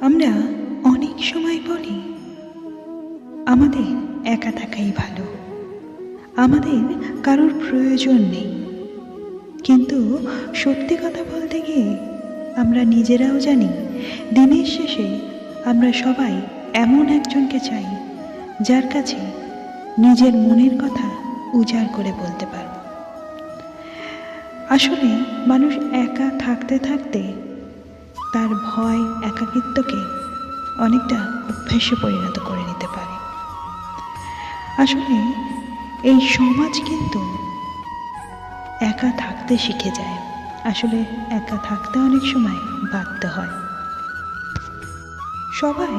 আমরা অনেক সময় বলি আমাদের একা থাকাই ভালো, আমাদের কারোর প্রয়োজন নেই। কিন্তু সত্যি কথা বলতে গিয়ে আমরা নিজেরাও জানি দিনের শেষে আমরা সবাই এমন একজনকে চাই যার কাছে নিজের মনের কথা উজাড় করে বলতে পারব। আসলে মানুষ একা থাকতে থাকতে তার ভয় একাকিত্বকে অনেকটা অভ্যেসে পরিণত করে নিতে পারে। আসলে এই সমাজ কিন্তু একা থাকতে শিখে যায়, আসলে একা থাকতে অনেক সময় বাধ্য হয়। সবাই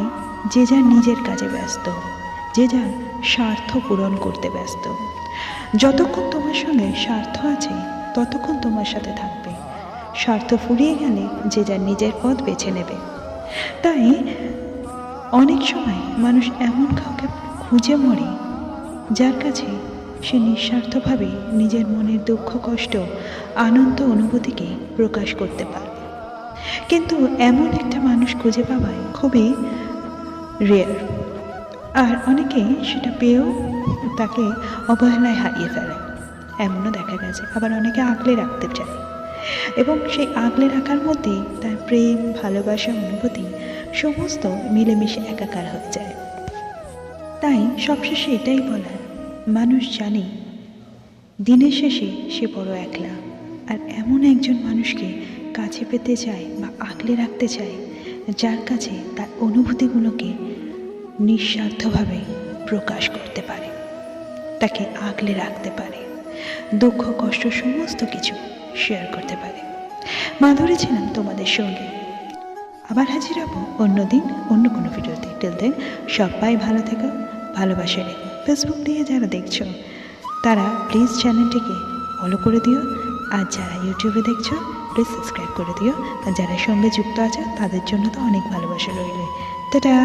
যে যার নিজের কাজে ব্যস্ত, যে যার স্বার্থ পূরণ করতে ব্যস্ত। যতক্ষণ তোমার সঙ্গে স্বার্থ আছে ততক্ষণ তোমার সাথে থাকবে, স্বার্থ ফুরিয়ে গেলে যে যার নিজের পথ বেছে নেবে। তাই অনেক সময় মানুষ এমন কাউকে খুঁজে মরে যার কাছে সে নিঃস্বার্থভাবে নিজের মনের দুঃখ কষ্ট আনন্দ অনুভূতিকে প্রকাশ করতে পারবে। কিন্তু এমন একটা মানুষ খুঁজে পাওয়াই খুবই রেয়ার, আর অনেকে সেটা পেয়েও তাকে অবহেলায় হারিয়ে ফেলে, এমনও দেখা গেছে। আবার অনেকে আগলে রাখতে চায় এবং সেই আগলে রাখার মধ্যেই তার প্রেম ভালোবাসা অনুভূতি সমস্ত মিলেমিশে একাকার হয়ে যায়। তাই সবশেষে এটাই বলার, মানুষ জানে দিনের শেষে সে বড় একলা, আর এমন একজন মানুষকে কাছে পেতে চায় বা আগলে রাখতে চায় যার কাছে তার অনুভূতিগুলোকে নিঃস্বার্থভাবে প্রকাশ করতে পারে, তাকে আগলে রাখতে পারে, দুঃখ কষ্ট সমস্ত কিছু শেয়ার করতে পারে। মাধুরী ছিলাম তোমাদের সঙ্গে, আবার হাজির হব অন্যদিন অন্য কোনো ভিডিওতে। টিল দেন সবাই ভালো থেকো, ভালোবাসা রেখো। ফেসবুক দিয়ে যারা দেখছো তারা প্লিজ চ্যানেলটিকে ফলো করে দিও, আর যারা ইউটিউবে দেখছো প্লিজ সাবস্ক্রাইব করে দিও, আর যারা সঙ্গে যুক্ত আছে তাদের জন্য তো অনেক ভালোবাসা রইল। টাটা।